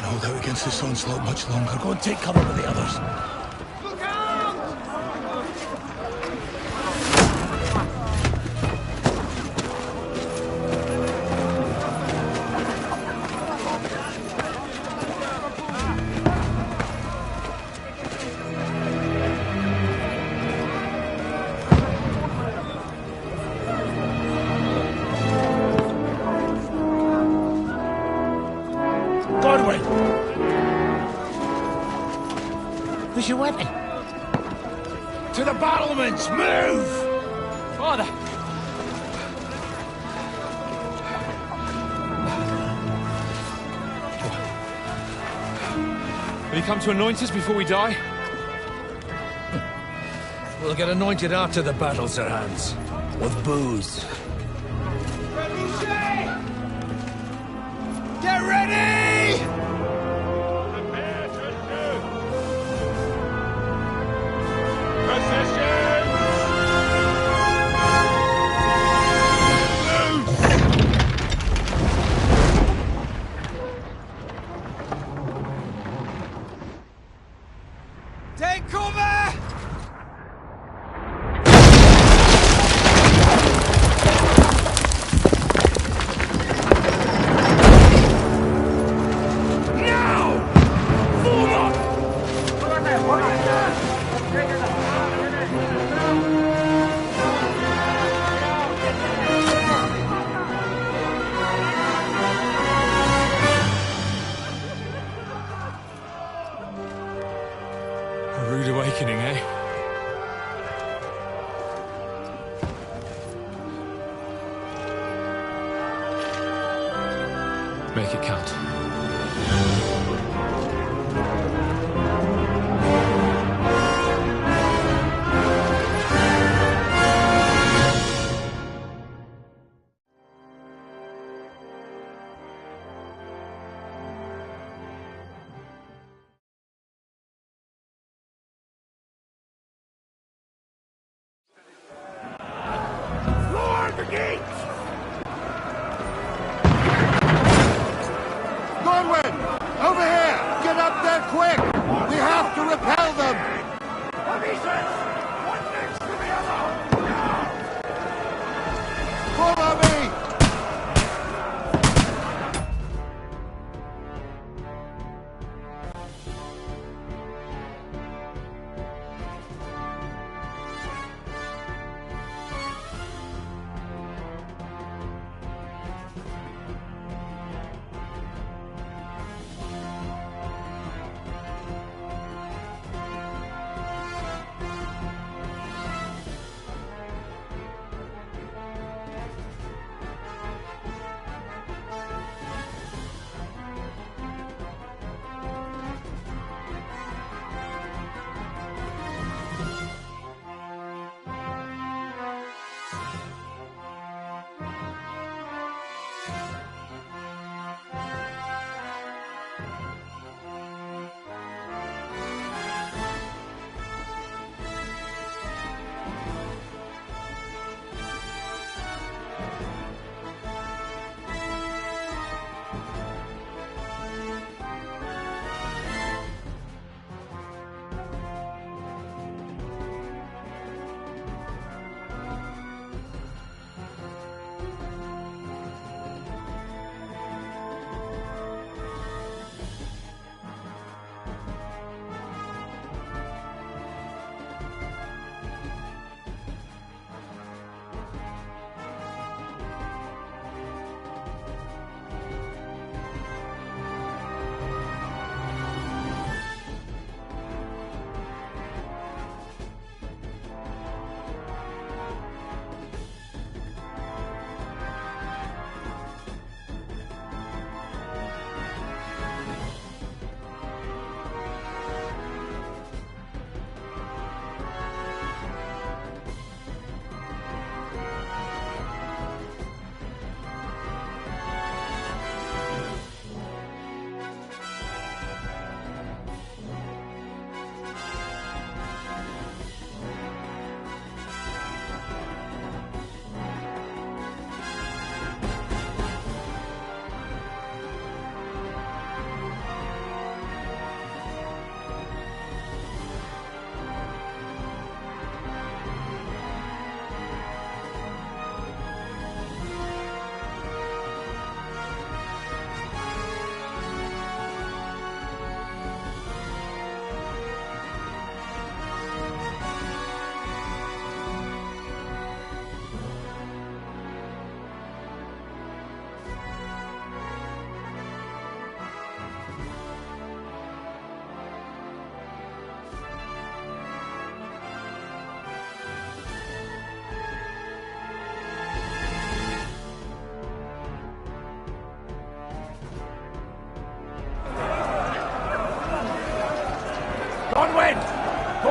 hold out against this onslaught much longer. Go and take cover with the others. Look out! Godwin! Where's your weapon? To the battlements! Move! Father! Will you come to anoint us before we die? We'll get anointed after the battle, Sir Hans. With booze. Get ready! Prepare to shoot! Position! Take cover! A rude awakening, eh? Make it count. Lower the gates! Godwin! Over here! Get up there quick! We have to repel them! Pieces! One next to the other! Now! Follow me!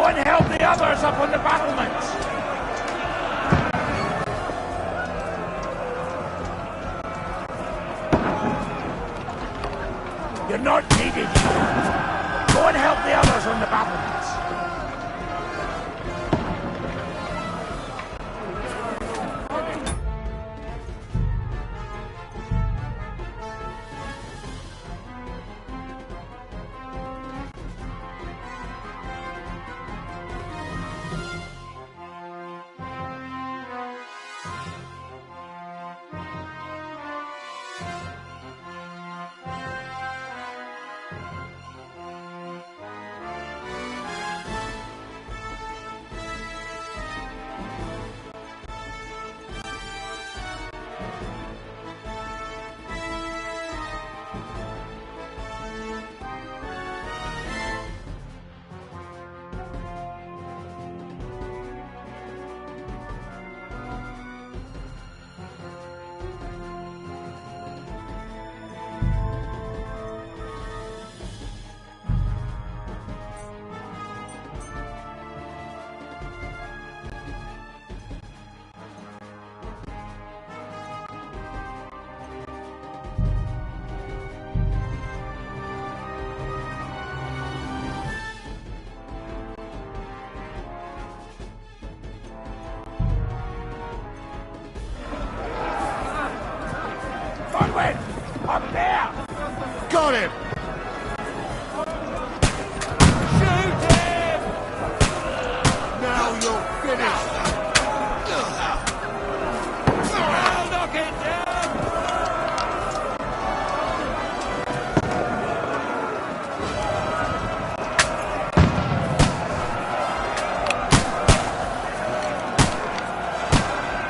Go and help the others up on the battlements! You're not needed here. Go and help the others on the battlements. Godwin! Up there! Got him! Shoot him! Now you're finished! I'll knock it down!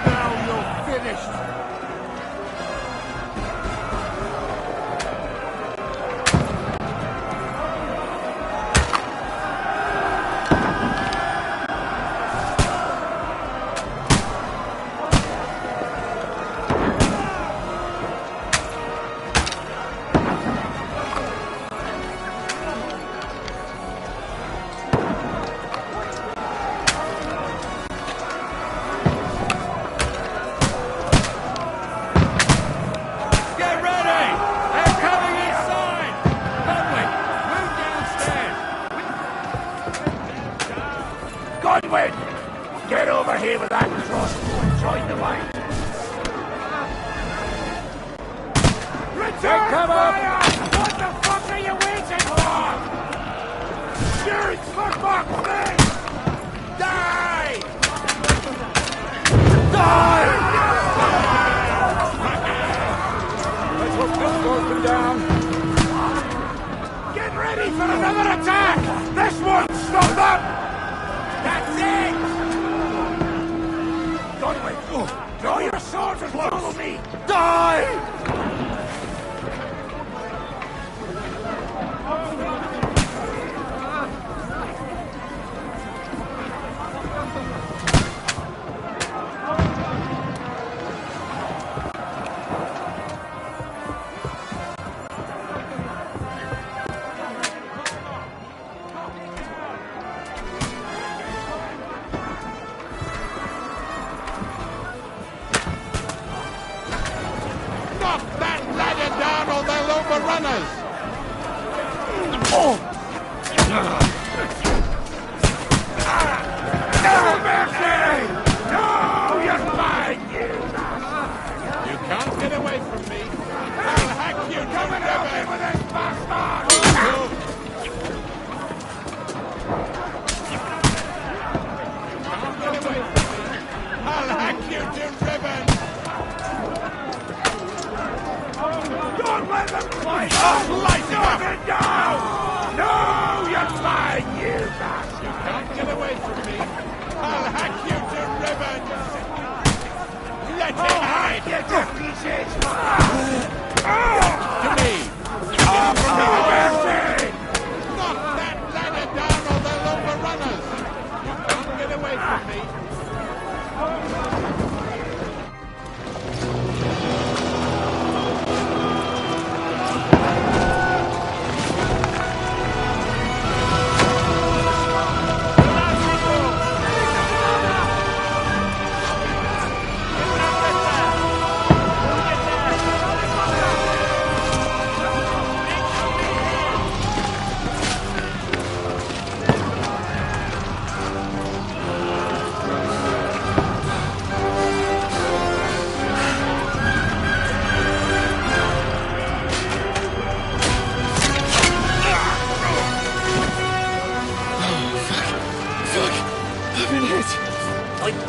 Now you're finished! Get ready! They're coming inside! Godwin, move downstairs! Godwin! Get over here with that crossbow and join the line! Return fire! What the fuck are you waiting for? Shoot for fuck's sake! Die! Die! Get ready for another attack! This won't stop them! That's it! Godwin, draw your swords and follow me! Die!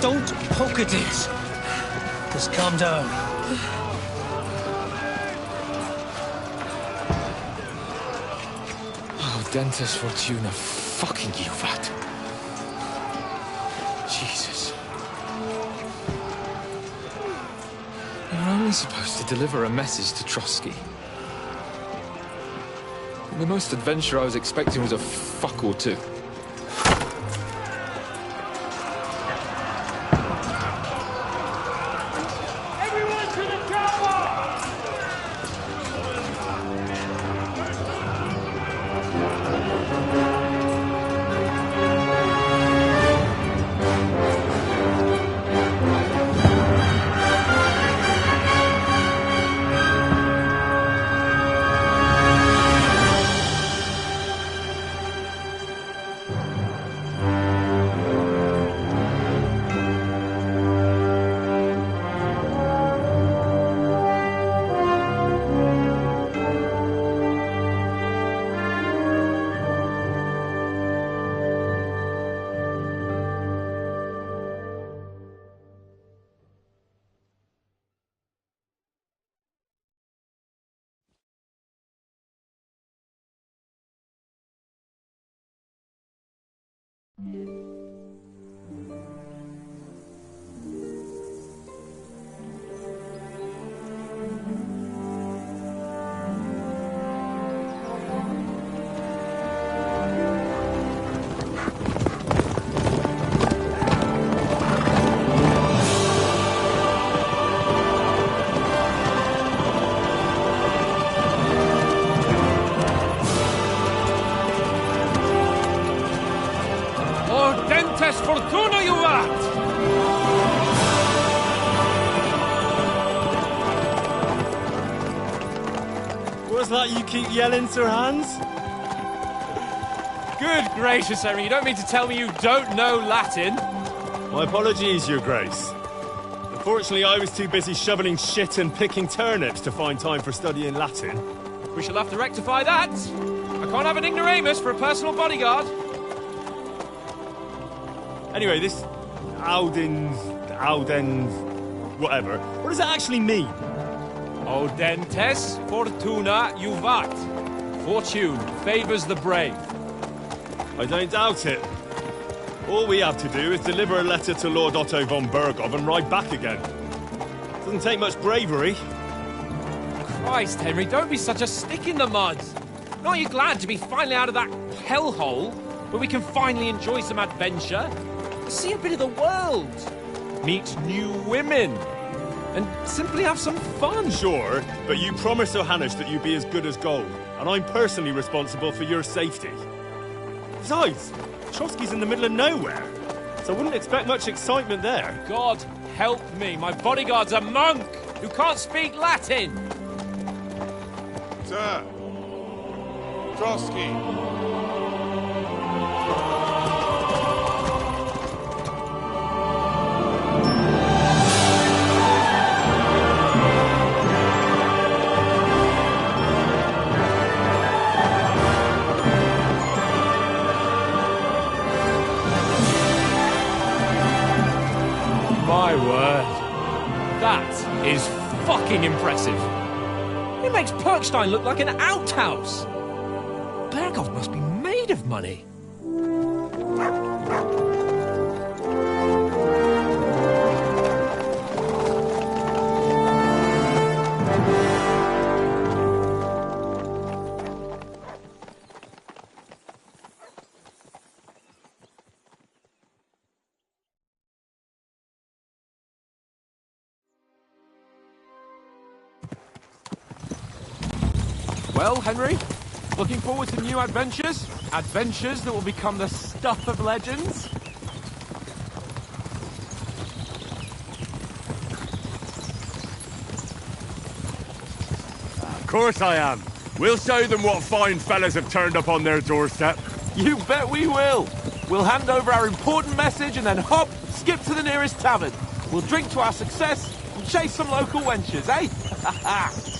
Don't poke at it. Just calm down. Oh, Dentes Fortuna, fucking Juvat. Jesus. You're only supposed to deliver a message to Trotsky. The most adventure I was expecting was a fuck or two. Everyone to the tower! Dentes Fortuna, Juvat! What's that you keep yelling, Sir Hans? Good gracious, Henry, you don't mean to tell me you don't know Latin? My apologies, Your Grace. Unfortunately, I was too busy shoveling shit and picking turnips to find time for studying Latin. We shall have to rectify that. I can't have an ignoramus for a personal bodyguard. Anyway, this Audens, whatever. What does that actually mean? Audentes Fortuna Juvat. Fortune favours the brave. I don't doubt it. All we have to do is deliver a letter to Lord Otto von Berghoff and ride back again. Doesn't take much bravery. Christ, Henry, don't be such a stick in the mud. Aren't you glad to be finally out of that hellhole where we can finally enjoy some adventure? See a bit of the world, meet new women, and simply have some fun. Sure, but you promised Johannes that you'd be as good as gold, and I'm personally responsible for your safety. Besides, Trotsky's in the middle of nowhere, so I wouldn't expect much excitement there. God help me, my bodyguard's a monk who can't speak Latin. Sir, Trotsky. My word. That is fucking impressive. It makes Perkstein look like an outhouse. Berghoff must be made of money. Well, Henry, looking forward to new adventures? Adventures that will become the stuff of legends? Of course I am. We'll show them what fine fellas have turned up on their doorstep. You bet we will. We'll hand over our important message and then hop, skip to the nearest tavern. We'll drink to our success and chase some local wenches, eh?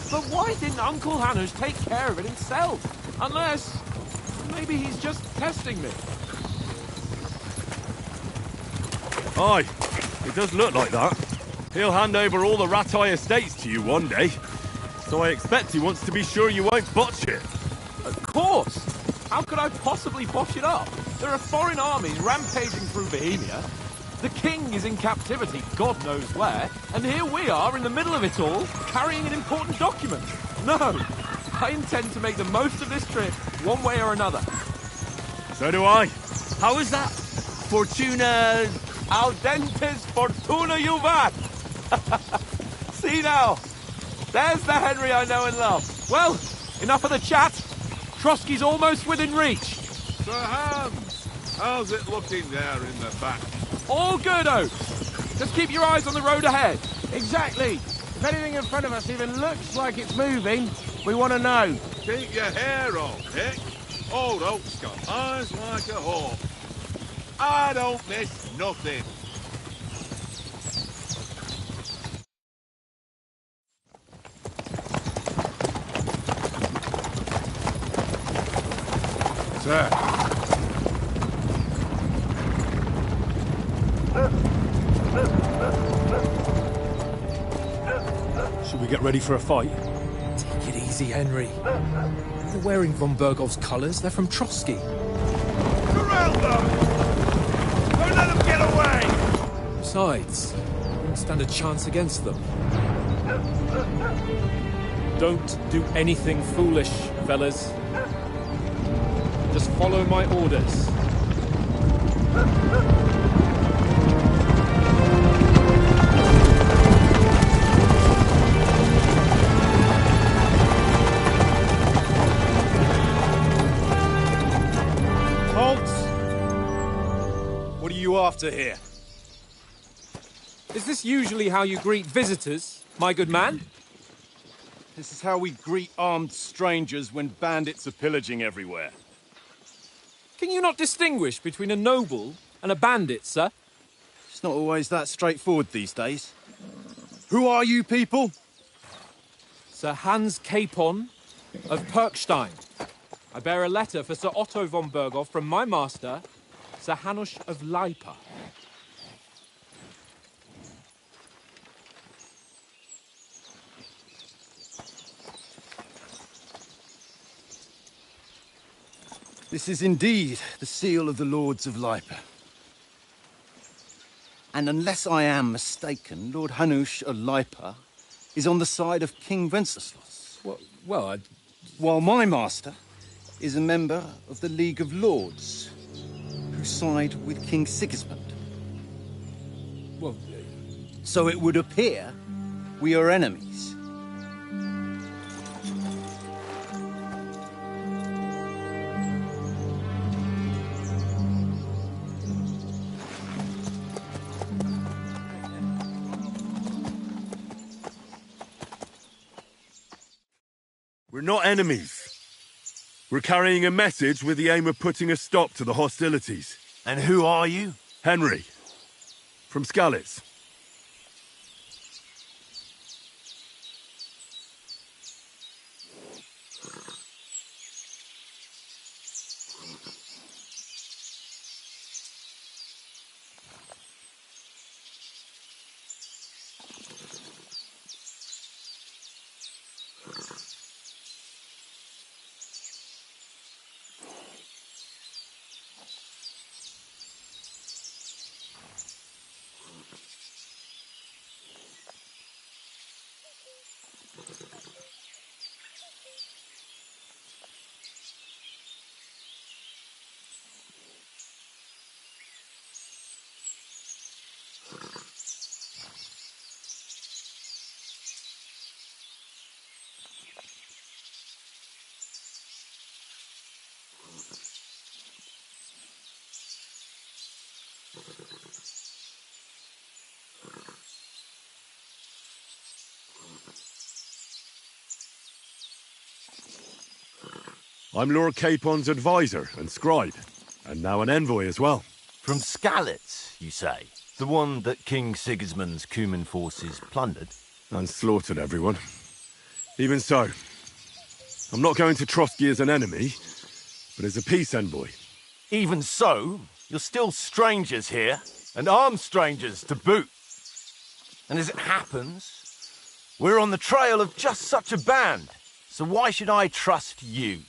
But why didn't Uncle Hannes take care of it himself? Unless, maybe he's just testing me. Aye, It does look like that. He'll hand over all the Rattay estates to you one day. So I expect he wants to be sure you won't botch it. Of course! How could I possibly botch it up? There are foreign armies rampaging through Bohemia. The king is in captivity, God knows where, and here we are in the middle of it all, carrying an important document. No, I intend to make the most of this trip, one way or another. So do I. How is that? Fortuna... Audentes fortuna juvat! See now, there's the Henry I know and love. Well, enough of the chat. Trotsky's almost within reach. Sir Hans, how's it looking there in the back? All good, Oates. Just keep your eyes on the road ahead. Exactly. If anything in front of us even looks like it's moving, we want to know. Keep your hair on, Dick. Old Oak's got eyes like a hawk. I don't miss nothing. Sir. Should we get ready for a fight? Take it easy, Henry. They're wearing von Bergov's colours. They're from Trotsky. Corral them! Don't let them get away! Besides, we won't stand a chance against them. Don't do anything foolish, fellas. Just follow my orders. What are you after here? Is this usually how you greet visitors, my good man? This is how we greet armed strangers when bandits are pillaging everywhere. Can you not distinguish between a noble and a bandit, sir? It's not always that straightforward these days. Who are you people? Sir Hans Capon of Perkstein. I bear a letter for Sir Otto von Berghoff from my master, Sir Hanush of Lipa. This is indeed the seal of the Lords of Lipa. And unless I am mistaken, Lord Hanush of Lipa is on the side of King Wenceslas. Well, While my master is a member of the League of Lords, who side with King Sigismund. well, So it would appear we are enemies. We're not enemies. We're carrying a message with the aim of putting a stop to the hostilities. And who are you? Henry, from Skalitz. I'm Lord Capon's advisor and scribe, and now an envoy as well. From Skalitz, you say? The one that King Sigismund's Cuman forces plundered? And slaughtered everyone. Even so, I'm not going to Trotsky as an enemy, but as a peace envoy. Even so, you're still strangers here, and armed strangers to boot. And as it happens, we're on the trail of just such a band. So why should I trust you?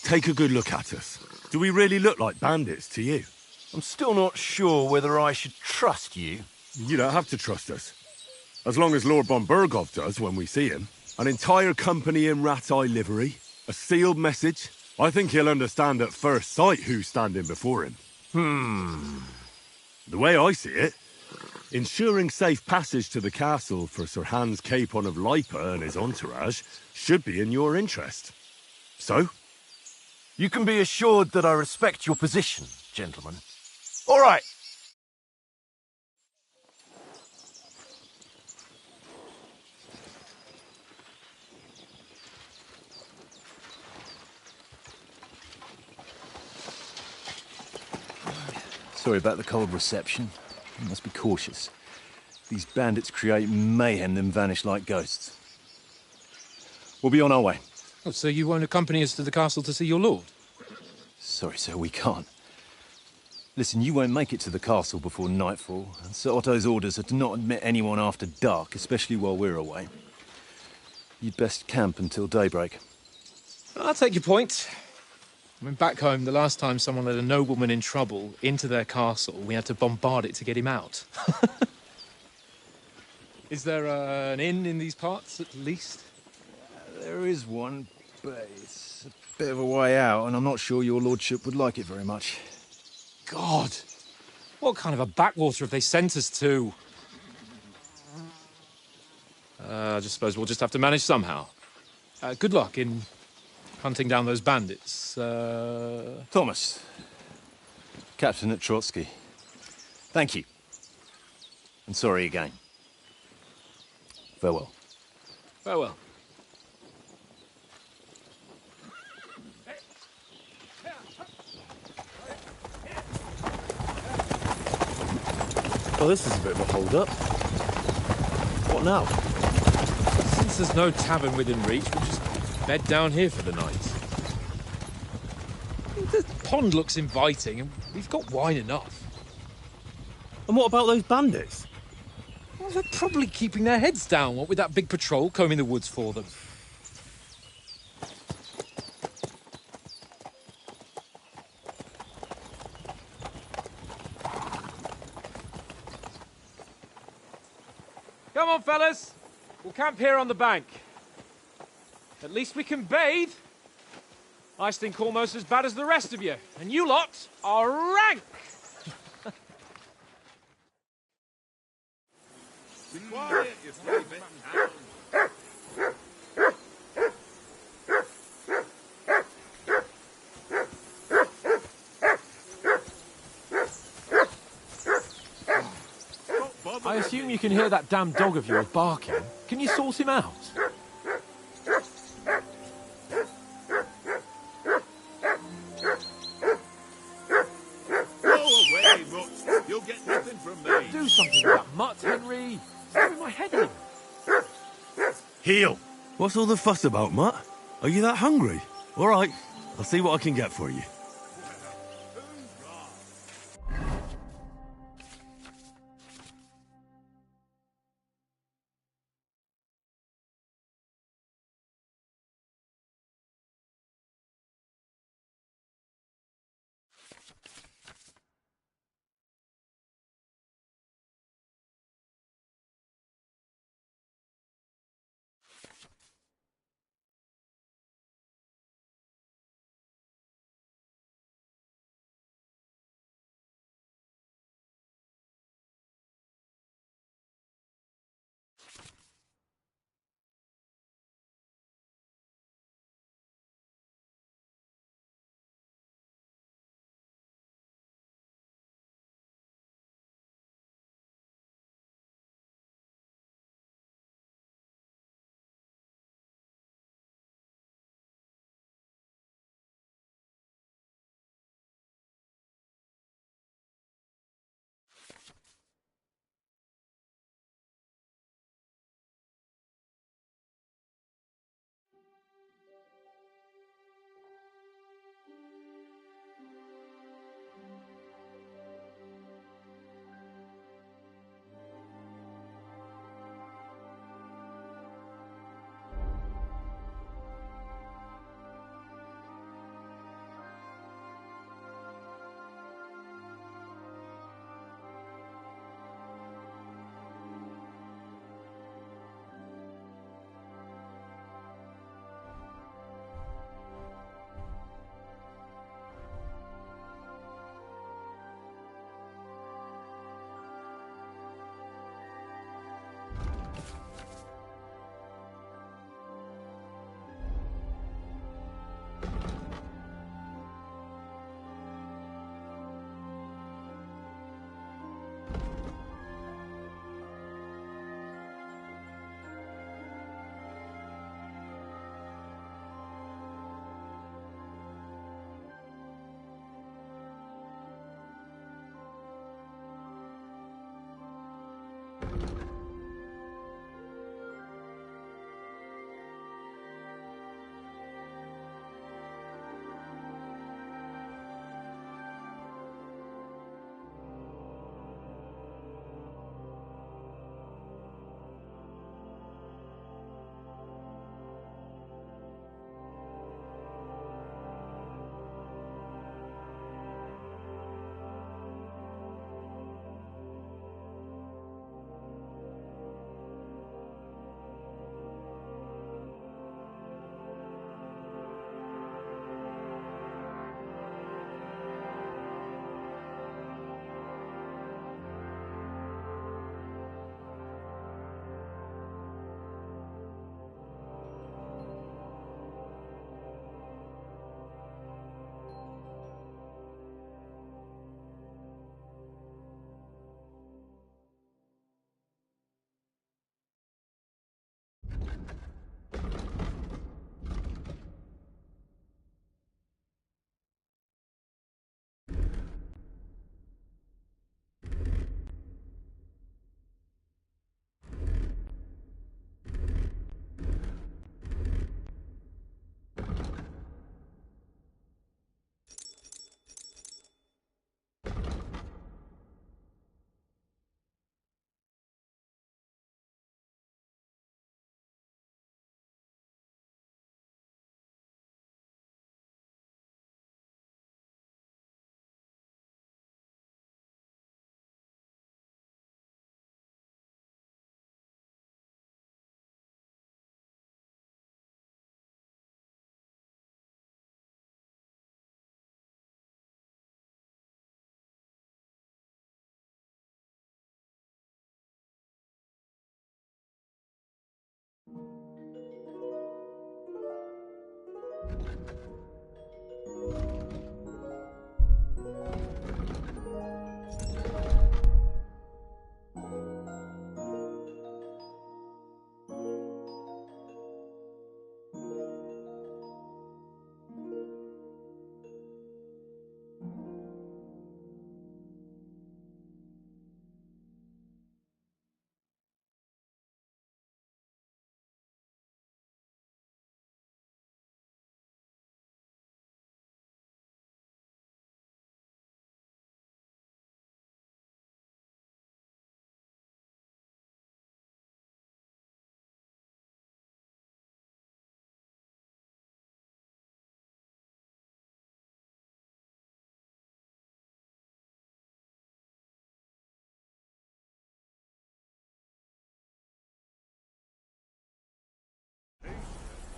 Take a good look at us. Do we really look like bandits to you? I'm still not sure whether I should trust you. You don't have to trust us. As long as Lord von Burgov does when we see him. An entire company in rat-eye livery. A sealed message. I think he'll understand at first sight who's standing before him. The way I see it, ensuring safe passage to the castle for Sir Hans Capon of Lipa and his entourage should be in your interest. So? You can be assured that I respect your position, gentlemen. All right. Sorry about the cold reception. You must be cautious. These bandits create mayhem, then vanish like ghosts. We'll be on our way. Oh, so you won't accompany us to the castle to see your lord? Sorry, sir, we can't. Listen, you won't make it to the castle before nightfall, and Sir Otto's orders are to not admit anyone after dark, especially while we're away. You'd best camp until daybreak. I'll take your point. I mean, back home, the last time someone let a nobleman in trouble into their castle, we had to bombard it to get him out. Is there an inn in these parts, at least? There is one, but it's a bit of a way out, and I'm not sure your lordship would like it very much. God! What kind of a backwater have they sent us to? I just suppose we'll just have to manage somehow. Good luck in hunting down those bandits. Thomas, Captain at Trotsky. Thank you. And sorry again. Farewell. Farewell. Well, this is a bit of a hold-up. What now? Since there's no tavern within reach, we'll just bed down here for the night. The pond looks inviting, and we've got wine enough. And what about those bandits? Well, they're probably keeping their heads down, what with that big patrol combing the woods for them. Come on, fellas. We'll camp here on the bank. At least we can bathe. I stink almost as bad as the rest of you. And you lot are rank! Be quiet, you three-bit hound. I assume you can hear that damn dog of yours barking. Can you sort him out? Go away, Mutt. You'll get nothing from me. Do something with that mutt, Henry. It's doing my head in. Heel! What's all the fuss about, Mutt? Are you that hungry? All right, I'll see what I can get for you.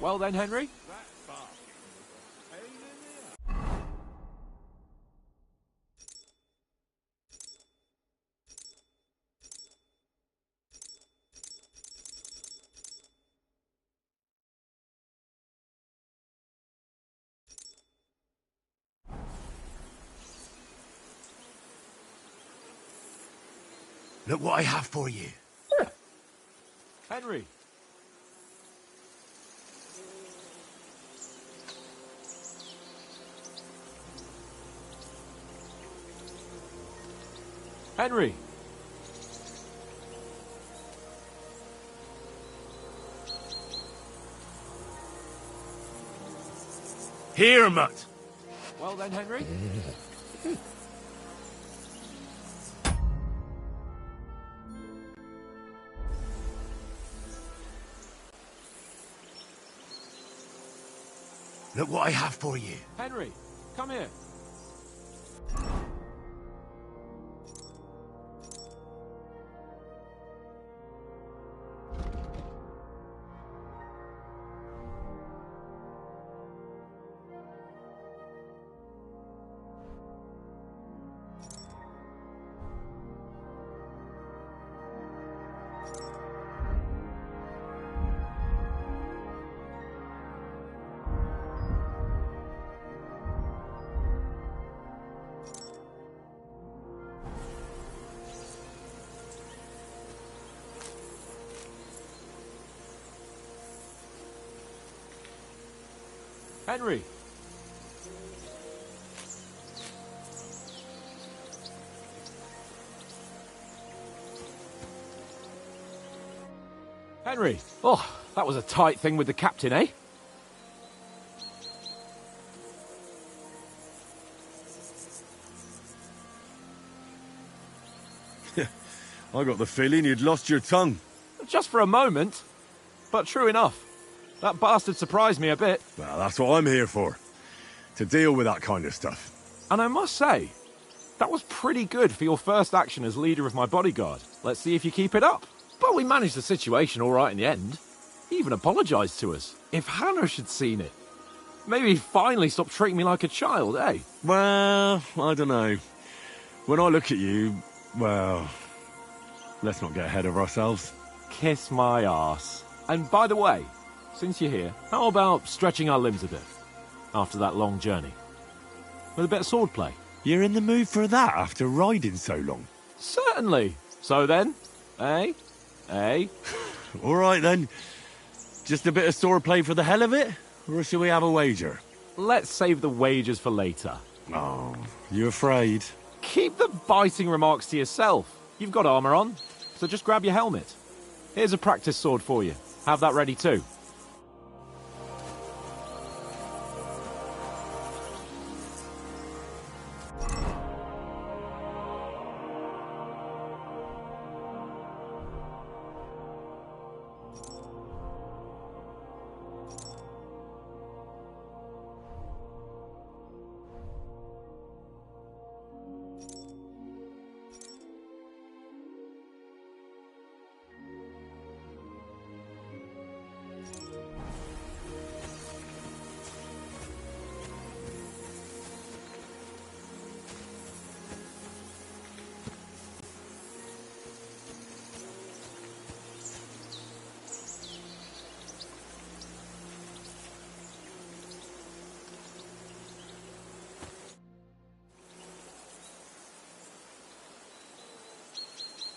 Well then, Henry. Look what I have for you. Henry. Henry. Here, Mutt. Well then, Henry. Look what I have for you. Henry, come here. Henry. Henry. Oh, that was a tight thing with the captain, eh? I got the feeling you'd lost your tongue. Just for a moment. But true enough. That bastard surprised me a bit. Well, that's what I'm here for. To deal with that kind of stuff. And I must say, that was pretty good for your first action as leader of my bodyguard. Let's see if you keep it up. But we managed the situation all right in the end. He even apologised to us. If Hanush had seen it, maybe he'd finally stop treating me like a child, eh? Well, I don't know. When I look at you, well, let's not get ahead of ourselves. Kiss my arse. And by the way, since you're here, how about stretching our limbs a bit after that long journey? With a bit of swordplay. You're in the mood for that after riding so long? Certainly. So then, eh? Eh? All right then. Just a bit of swordplay for the hell of it? Or shall we have a wager? Let's save the wagers for later. Oh, you afraid? Keep the biting remarks to yourself. You've got armour on, so just grab your helmet. Here's a practice sword for you. Have that ready too.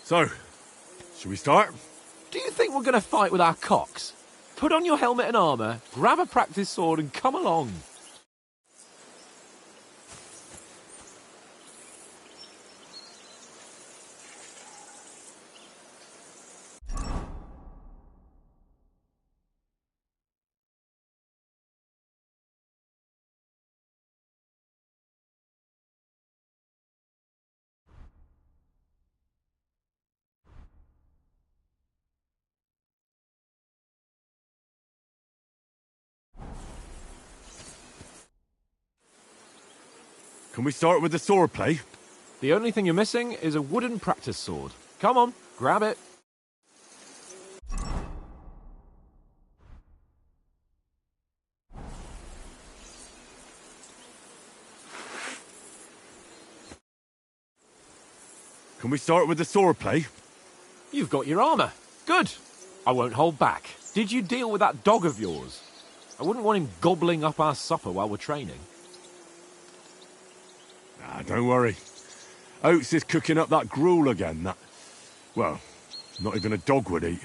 So, should we start? Do you think we're going to fight with our cocks? Put on your helmet and armour, grab a practice sword and come along. Can we start with the swordplay? The only thing you're missing is a wooden practice sword. Come on, grab it. Can we start with the swordplay? You've got your armour. Good. I won't hold back. Did you deal with that dog of yours? I wouldn't want him gobbling up our supper while we're training. Ah, don't worry. Oates is cooking up that gruel again, that... Well, not even a dog would eat.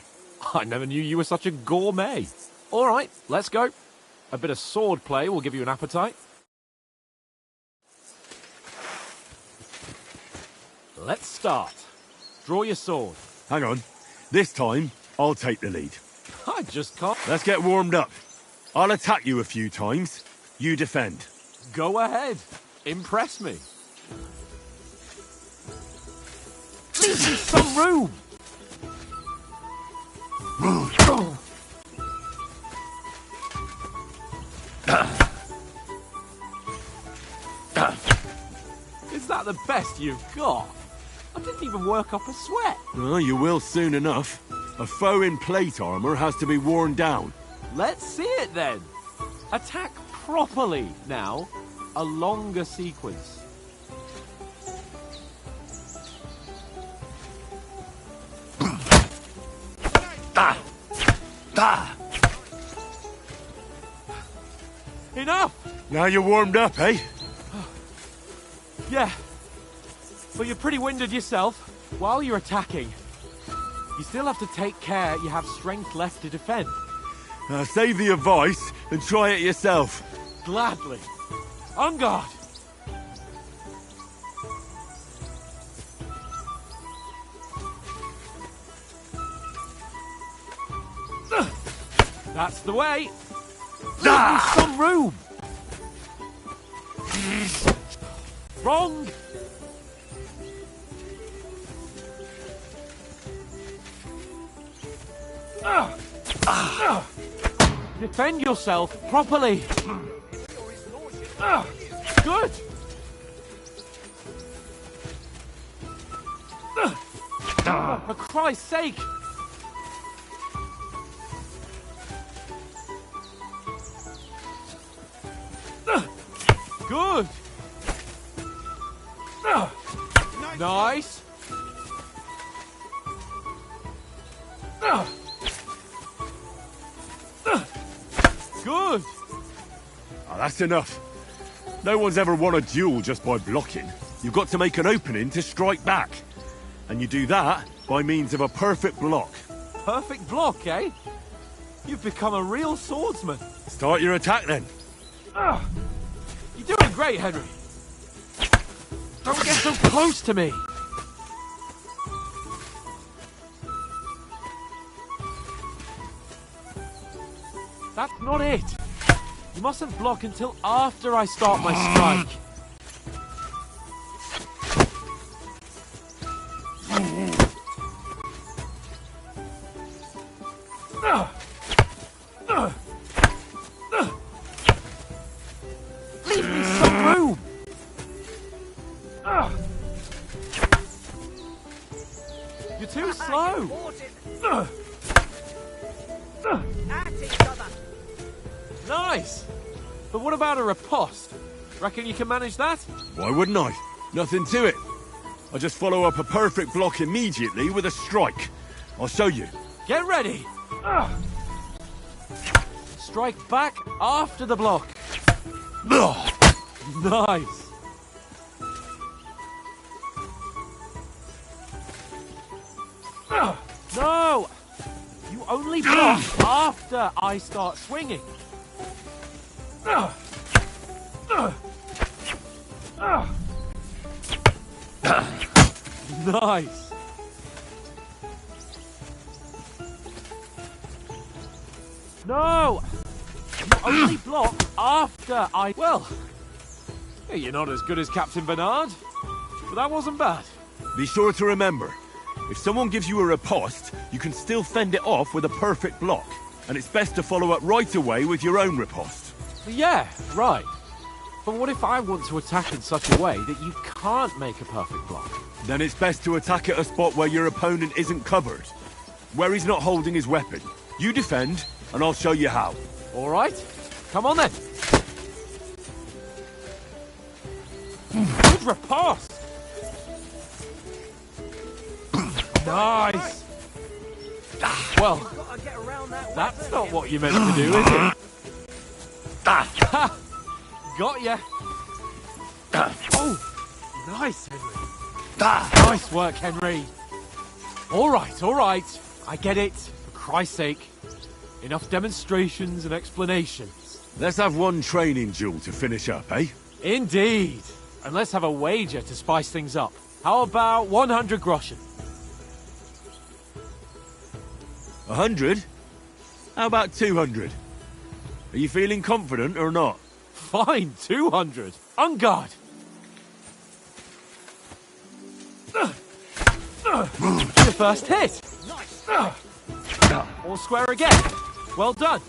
I never knew you were such a gourmet. All right, let's go. A bit of sword play will give you an appetite. Let's start. Draw your sword. Hang on. This time, I'll take the lead. I just can't... Let's get warmed up. I'll attack you a few times. You defend. Go ahead. Impress me. Leave me some room! Is that the best you've got? I didn't even work up a sweat. Oh, you will soon enough. A foe in plate armor has to be worn down. Let's see it then. Attack properly now. A longer sequence. Enough! Now you're warmed up, eh? Yeah. But you're pretty winded yourself. While you're attacking, you still have to take care you have strength left to defend. Save the advice and try it yourself. Gladly. On guard. That's the way. Leave me some room. Wrong. Defend yourself properly. Good. For Christ's sake. Good. Nice. Good. Oh, that's enough. No one's ever won a duel just by blocking. You've got to make an opening to strike back. And you do that by means of a perfect block. Perfect block, eh? You've become a real swordsman. Start your attack then. You're doing great, Henry. Don't get so close to me. That's not it. You mustn't block until after I start my strike. Leave me some room. You're too slow. Nice. But what about a riposte? Reckon you can manage that? Why wouldn't I? Nothing to it. I just follow up a perfect block immediately with a strike. I'll show you. Get ready. Strike back after the block. Nice. No! You only block after I start swinging. Nice. No! You only block after I... Well, you're not as good as Captain Bernard, but that wasn't bad. Be sure to remember, if someone gives you a riposte, you can still fend it off with a perfect block. And it's best to follow up right away with your own riposte. Yeah, right. But what if I want to attack in such a way that you can't make a perfect block? Then it's best to attack at a spot where your opponent isn't covered. Where he's not holding his weapon. You defend, and I'll show you how. All right. Come on then. Good riposte. Nice! Well, that's not what you meant to do, is it? Got ya! Oh, nice, Henry. Nice work, Henry. All right. I get it. For Christ's sake. Enough demonstrations and explanations. Let's have one training duel to finish up, eh? Indeed. And let's have a wager to spice things up. How about 100 groschen? 100? How about 200? Are you feeling confident or not? Fine, 200. On guard. Your first hit. Nice. All square again. Well done.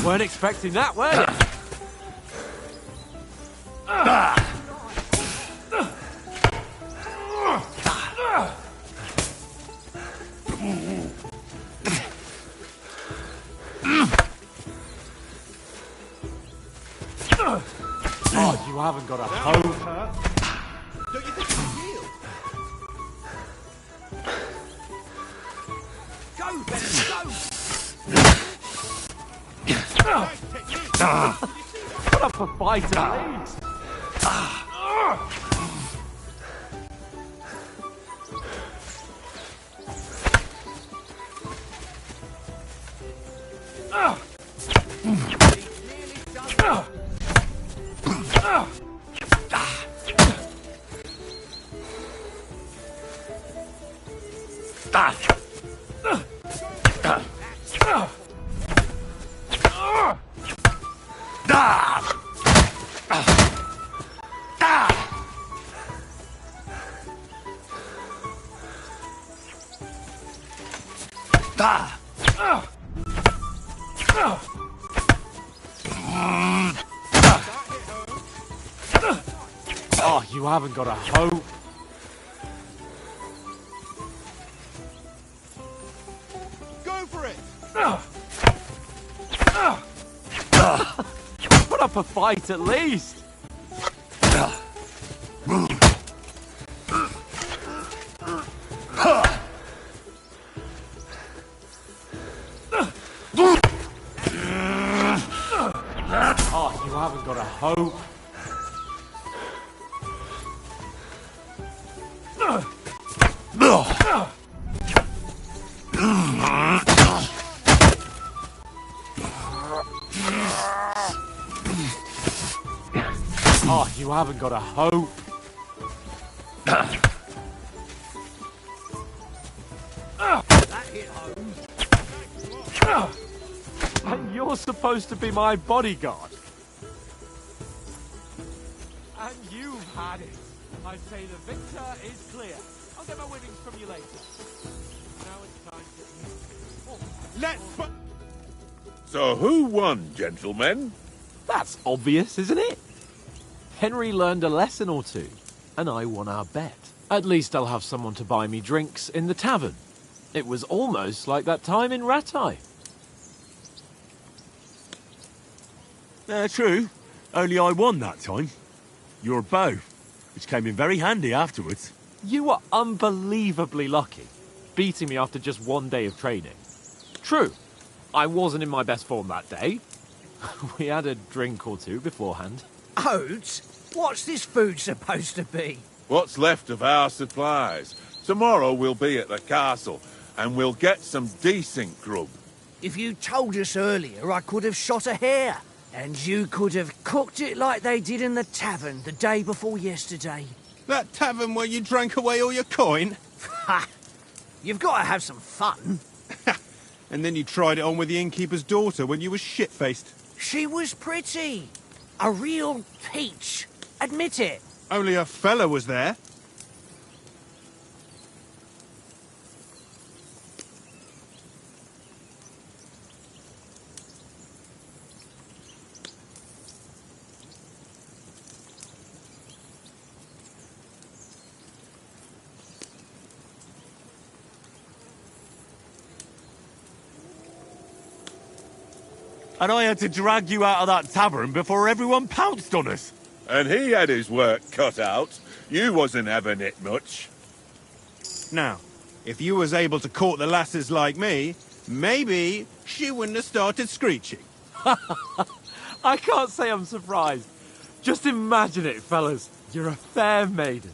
Weren't expecting that, were you? Oh, you haven't got a hope. Don't you think you can yield? Go, Ben, go! Put up a fight at least. Oh, you haven't got a hope. Go for it! Put up a fight at least. Oh, you haven't got a hope. Oh, you haven't got a hope. That hit home. And you're supposed to be my bodyguard. And you've had it. I say the victor is clear. I'll get my winnings from you later. Now it's time to... Let's... So who won, gentlemen? That's obvious, isn't it? Henry learned a lesson or two, and I won our bet. At least I'll have someone to buy me drinks in the tavern. It was almost like that time in Rattay. True. Only I won that time. Your bow, which came in very handy afterwards. You were unbelievably lucky, beating me after just one day of training. True, I wasn't in my best form that day. We had a drink or two beforehand. Oates? What's this food supposed to be? What's left of our supplies. Tomorrow we'll be at the castle, and we'll get some decent grub. If you told us earlier, I could have shot a hare. And you could have cooked it like they did in the tavern the day before yesterday. That tavern where you drank away all your coin? Ha! You've got to have some fun. And then you tried it on with the innkeeper's daughter when you were shit-faced. She was pretty. A real peach. Admit it. Only a fella was there. And I had to drag you out of that tavern before everyone pounced on us. And he had his work cut out. You wasn't having it much. Now, if you was able to court the lasses like me, maybe she wouldn't have started screeching. I can't say I'm surprised. Just imagine it, fellas. You're a fair maiden.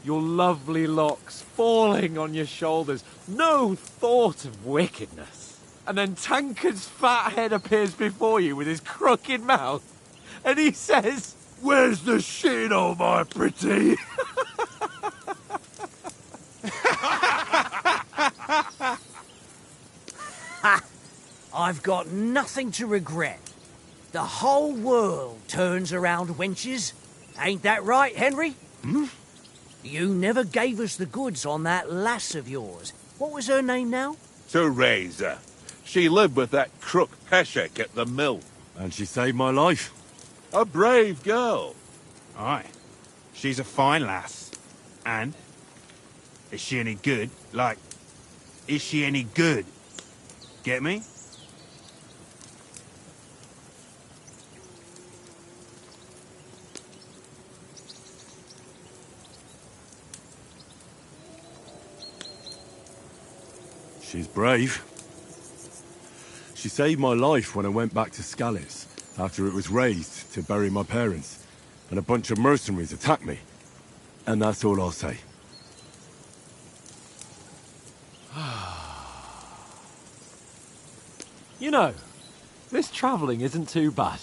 Your lovely locks falling on your shoulders. No thought of wickedness. And then Tankard's fat head appears before you with his crooked mouth. And he says, "Where's the shit, oh my pretty?" I've got nothing to regret. The whole world turns around wenches. Ain't that right, Henry? Hmm? You never gave us the goods on that lass of yours. What was her name now? Teresa. She lived with that crook Peshek at the mill. And she saved my life. A brave girl. Aye. She's a fine lass. And? Is she any good? Like, is she any good? Get me? She's brave. She saved my life when I went back to Scallis after it was razed to bury my parents, and a bunch of mercenaries attacked me. And that's all I'll say. you know, this travelling isn't too bad.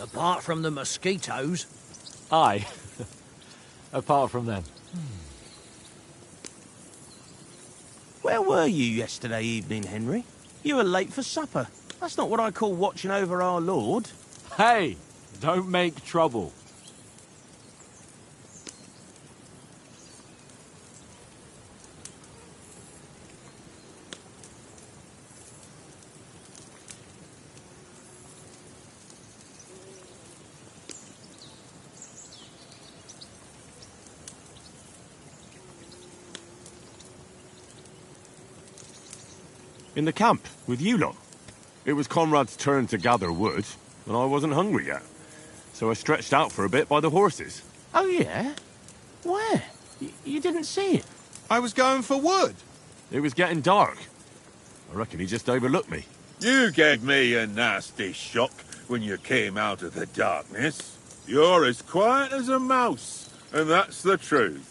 Apart from the mosquitoes. Aye. Apart from them. Where were you yesterday evening, Henry? You were late for supper. That's not what I call watching over our Lord. Hey, don't make trouble. In the camp, with you lot. It was Conrad's turn to gather wood, and I wasn't hungry yet. So I stretched out for a bit by the horses. Oh, yeah? Where? You didn't see it? I was going for wood. It was getting dark. I reckon he just overlooked me. You gave me a nasty shock when you came out of the darkness. You're as quiet as a mouse, and that's the truth.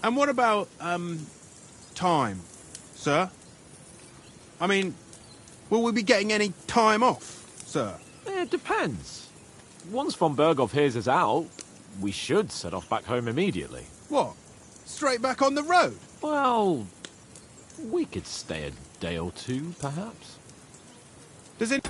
And what about, time, sir? I mean, will we be getting any time off, sir? It depends. Once von Berghoff hears us out, we should set off back home immediately. What? Straight back on the road? Well, we could stay a day or two, perhaps. Does it...